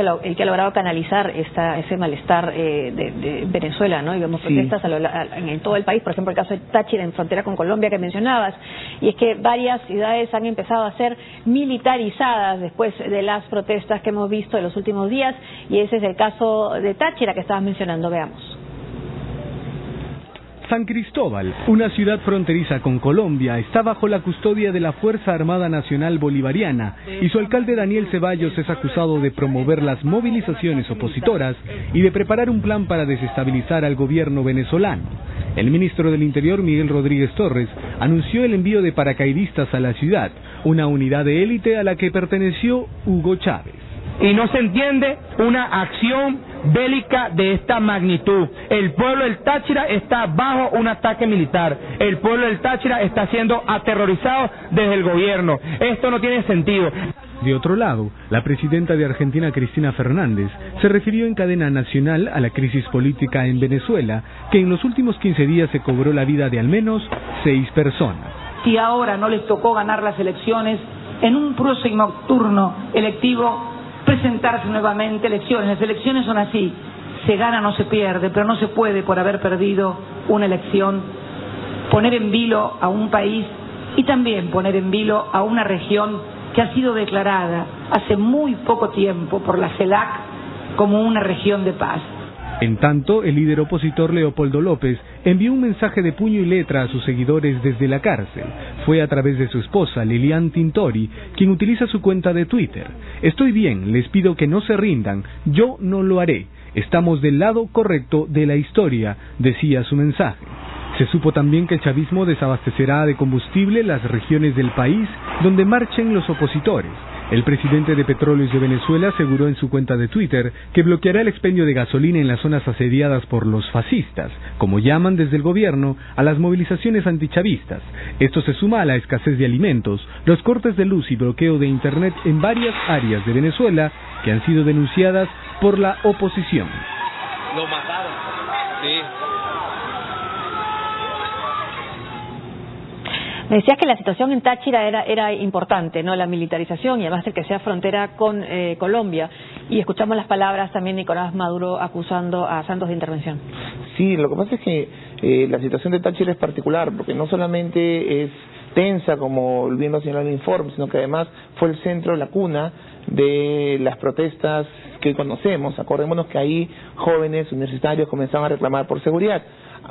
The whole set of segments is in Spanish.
el que ha logrado canalizar ese malestar de Venezuela, ¿no? Y vemos protestas en todo el país, por ejemplo el caso de Táchira en frontera con Colombia que mencionabas, y es que varias ciudades han empezado a ser militarizadas después de las protestas que hemos visto en los últimos días, y ese es el caso de Táchira que estabas mencionando. Veamos. San Cristóbal, una ciudad fronteriza con Colombia, está bajo la custodia de la Fuerza Armada Nacional Bolivariana y su alcalde Daniel Ceballos es acusado de promover las movilizaciones opositoras y de preparar un plan para desestabilizar al gobierno venezolano. El ministro del Interior, Miguel Rodríguez Torres, anunció el envío de paracaidistas a la ciudad, una unidad de élite a la que perteneció Hugo Chávez. Y no se entiende una acción bélica de esta magnitud. El pueblo del Táchira está bajo un ataque militar. El pueblo del Táchira está siendo aterrorizado desde el gobierno. Esto no tiene sentido. De otro lado, la presidenta de Argentina, Cristina Fernández, se refirió en cadena nacional a la crisis política en Venezuela, que en los últimos 15 días se cobró la vida de al menos 6 personas. Si ahora no les tocó ganar las elecciones, en un próximo turno electivo presentarse nuevamente elecciones. Las elecciones son así, se gana, no se pierde, pero no se puede, por haber perdido una elección, poner en vilo a un país y también poner en vilo a una región que ha sido declarada hace muy poco tiempo por la CELAC como una región de paz. En tanto, el líder opositor Leopoldo López envió un mensaje de puño y letra a sus seguidores desde la cárcel. Fue a través de su esposa, Lilian Tintori, quien utiliza su cuenta de Twitter. Estoy bien, les pido que no se rindan, yo no lo haré. Estamos del lado correcto de la historia, decía su mensaje. Se supo también que el chavismo desabastecerá de combustible las regiones del país donde marchen los opositores. El presidente de Petróleos de Venezuela aseguró en su cuenta de Twitter que bloqueará el expendio de gasolina en las zonas asediadas por los fascistas, como llaman desde el gobierno a las movilizaciones antichavistas. Esto se suma a la escasez de alimentos, los cortes de luz y bloqueo de internet en varias áreas de Venezuela que han sido denunciadas por la oposición. Lo mataron, sí. Me decías que la situación en Táchira era importante, ¿no? La militarización y además el que sea frontera con Colombia. Y escuchamos las palabras también de Nicolás Maduro acusando a Santos de intervención. Sí, lo que pasa es que la situación de Táchira es particular, porque no solamente es tensa, como bien lo señaló el informe, sino que además fue el centro, la cuna de las protestas que hoy conocemos. Acordémonos que ahí jóvenes universitarios comenzaron a reclamar por seguridad.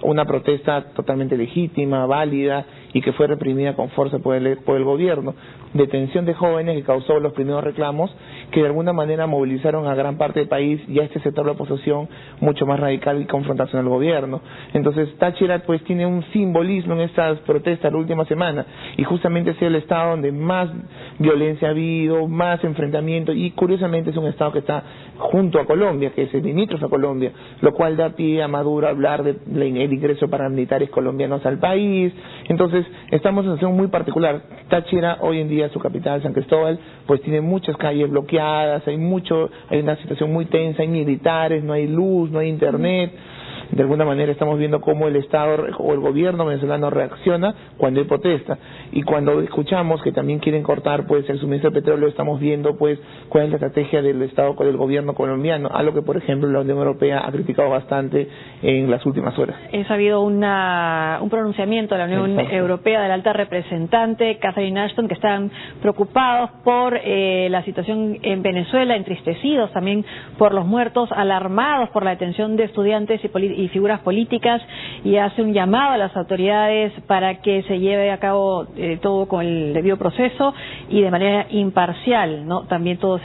Una protesta totalmente legítima, válida y que fue reprimida con fuerza por el gobierno. Detención de jóvenes que causó los primeros reclamos que de alguna manera movilizaron a gran parte del país y a este sector de la oposición mucho más radical y confrontación al gobierno. Entonces Táchira pues tiene un simbolismo en estas protestas la última semana y justamente es el estado donde más violencia ha habido, más enfrentamiento y curiosamente es un estado que está junto a Colombia, que es el limítrofe a Colombia, lo cual da pie a Maduro a hablar del ingreso de paramilitares colombianos al país. Entonces estamos en una situación muy particular. Táchira hoy en día, su capital, San Cristóbal, pues tiene muchas calles bloqueadas, hay una situación muy tensa, hay militares, no hay luz, no hay internet. De alguna manera estamos viendo cómo el Estado o el gobierno venezolano reacciona cuando hay protesta. Y cuando escuchamos que también quieren cortar pues el suministro de petróleo, estamos viendo pues cuál es la estrategia del Estado con el gobierno colombiano, algo que por ejemplo la Unión Europea ha criticado bastante en las últimas horas. Ha habido un pronunciamiento de la Unión Europea, de la alta representante Catherine Ashton, que están preocupados por la situación en Venezuela, entristecidos también por los muertos, alarmados por la detención de estudiantes y figuras políticas, y hace un llamado a las autoridades para que se lleve a cabo todo con el debido proceso y de manera imparcial, ¿no? También todos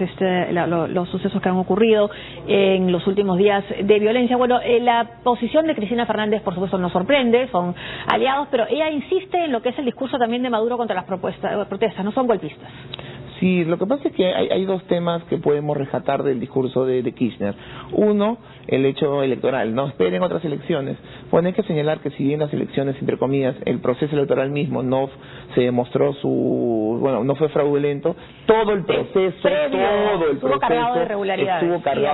los sucesos que han ocurrido en los últimos días de violencia. Bueno, la posición de Cristina Fernández, por supuesto, nos sorprende, son aliados, pero ella insiste en lo que es el discurso también de Maduro contra las protestas, no son golpistas. Sí, lo que pasa es que hay dos temas que podemos rescatar del discurso de Kirchner. Uno, el hecho electoral, no esperen otras elecciones. Bueno, hay que señalar que si bien las elecciones, entre comillas, el proceso electoral mismo no se demostró no fue fraudulento, todo el proceso estuvo cargado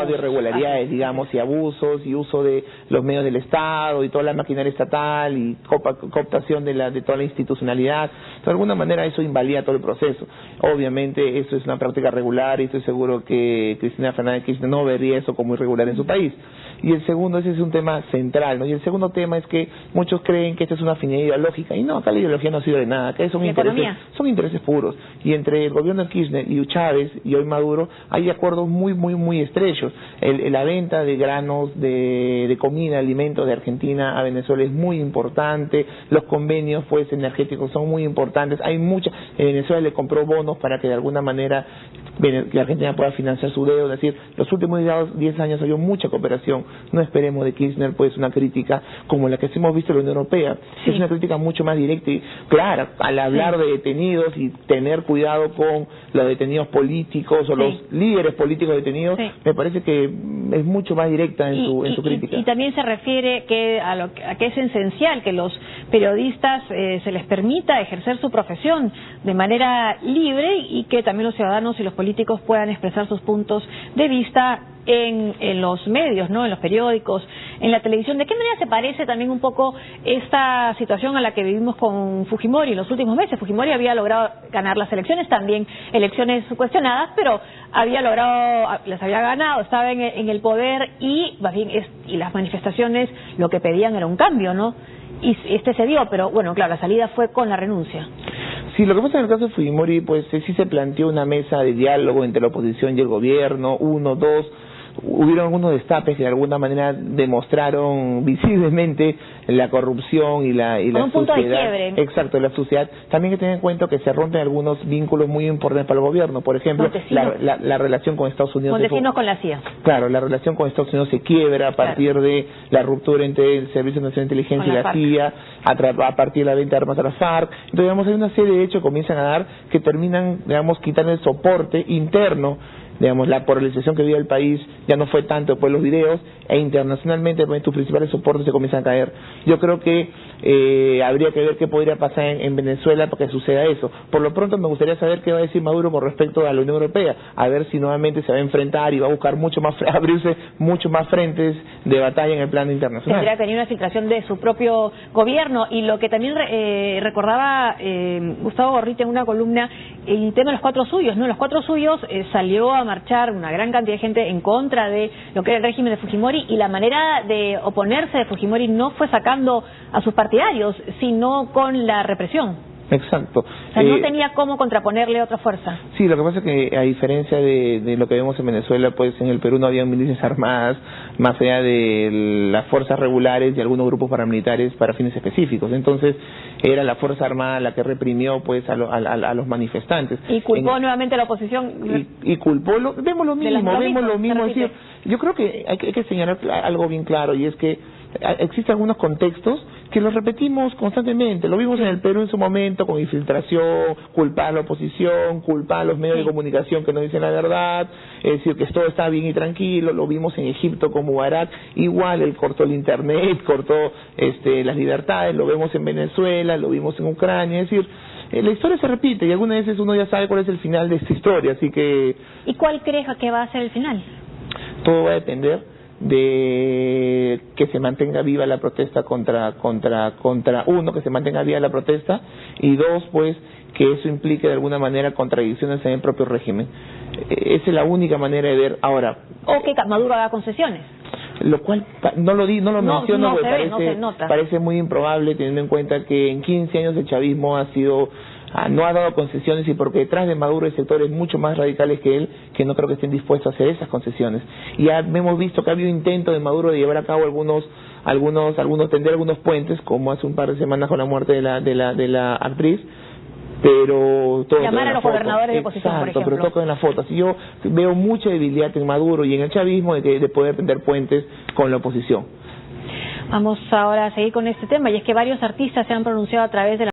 de irregularidades, digamos, y abusos y uso de los medios del Estado y toda la maquinaria estatal y cooptación de toda la institucionalidad. De alguna manera eso invalida todo el proceso. Obviamente obviamente eso es una práctica regular y estoy seguro que Cristina Fernández de Kirchner no vería eso como irregular en su país. Y el segundo, ese es un tema central, ¿no? Y el segundo tema es que muchos creen que esta es una afinidad ideológica, y no, acá la ideología no sirve de nada, acá son intereses puros. Y entre el gobierno de Kirchner y Chávez y hoy Maduro hay acuerdos muy estrechos. La venta de granos, de comida, alimentos de Argentina a Venezuela es muy importante, los convenios pues energéticos son muy importantes, hay Venezuela le compró bonos para que de alguna manera que Argentina pueda financiar su deuda, es decir, los últimos 10 años ha habido mucha cooperación. No esperemos de Kirchner pues una crítica como la que hemos visto en la Unión Europea, es una crítica mucho más directa y clara al hablar de detenidos y tener cuidado con los detenidos políticos o los líderes políticos detenidos, me parece que es mucho más directa en su crítica. Y también se refiere a que es esencial que los periodistas se les permita ejercer su profesión de manera libre y que también los ciudadanos y los políticos puedan expresar sus puntos de vista en los medios, ¿no? En los periódicos, en la televisión. ¿De qué manera se parece también un poco esta situación a la que vivimos con Fujimori en los últimos meses? Fujimori había logrado ganar las elecciones, también elecciones cuestionadas, pero las había ganado, estaba en el poder y las manifestaciones lo que pedían era un cambio, ¿no? Y se dio, pero bueno, claro, la salida fue con la renuncia. Sí, lo que pasa en el caso de Fujimori, pues sí se planteó una mesa de diálogo entre la oposición y el gobierno, hubieron algunos destapes que de alguna manera demostraron visiblemente la corrupción y la un punto de quiebre. Exacto, la suciedad. También hay que tener en cuenta que se rompen algunos vínculos muy importantes para el gobierno. Por ejemplo, la relación con Estados Unidos. Montesinos con la CIA. Claro, la relación con Estados Unidos se quiebra a partir de la ruptura entre el Servicio Nacional de Inteligencia y la CIA, a partir de la venta de armas a la FARC. Entonces, digamos, hay una serie de hechos que comienzan a dar que terminan, digamos, quitando el soporte interno. Digamos, la polarización que vive el país ya no fue tanto por los videos, e internacionalmente tus principales soportes se comienzan a caer. Yo creo que habría que ver qué podría pasar en Venezuela para que suceda eso. Por lo pronto me gustaría saber qué va a decir Maduro con respecto a la Unión Europea, a ver si nuevamente se va a enfrentar y va a buscar abrirse mucho más frentes de batalla en el plano internacional. Tendría que venir una filtración de su propio gobierno, y lo que también recordaba Gustavo Gorriti en una columna, el tema de los Cuatro Suyos, ¿no? Los Cuatro Suyos salió a marchar una gran cantidad de gente en contra de lo que era el régimen de Fujimori, y la manera de oponerse de Fujimori no fue sacando a sus partidarios, sino con la represión. Exacto. O sea, no tenía cómo contraponerle otra fuerza. Sí, lo que pasa es que a diferencia de lo que vemos en Venezuela, pues en el Perú no había milicias armadas, más allá de las fuerzas regulares y algunos grupos paramilitares para fines específicos. Entonces era la fuerza armada la que reprimió pues a los manifestantes. Y culpó nuevamente a la oposición. Y culpó, vemos lo mismo. Es decir, yo creo que hay que señalar algo bien claro, y es que existen algunos contextos que los repetimos constantemente. Lo vimos en el Perú en su momento con infiltración, culpar a la oposición, culpar a los medios de comunicación que no dicen la verdad, es decir, que todo está bien y tranquilo. Lo vimos en Egipto con Mubarak, igual él cortó el internet, cortó las libertades. Lo vemos en Venezuela, lo vimos en Ucrania. Es decir, la historia se repite y algunas veces uno ya sabe cuál es el final de esta historia, así que... ¿Y cuál crees que va a ser el final? Todo va a depender de que se mantenga viva la protesta contra que se mantenga viva la protesta, y dos, pues que eso implique de alguna manera contradicciones en el propio régimen. Esa es la única manera de ver ahora. O que Maduro haga concesiones. Lo cual no lo menciono porque no parece muy improbable, teniendo en cuenta que en 15 años el chavismo no ha dado concesiones, y porque detrás de Maduro hay sectores mucho más radicales que él que no creo que estén dispuestos a hacer esas concesiones. Y ya hemos visto que ha habido intentos de Maduro de llevar a cabo tender algunos puentes, como hace un par de semanas con la muerte de la actriz, pero todo llamar a los gobernadores de oposición, por ejemplo. Pero todo en la foto. Así yo veo mucha debilidad en Maduro y en el chavismo de poder tender puentes con la oposición. Vamos ahora a seguir con este tema, y es que varios artistas se han pronunciado a través de la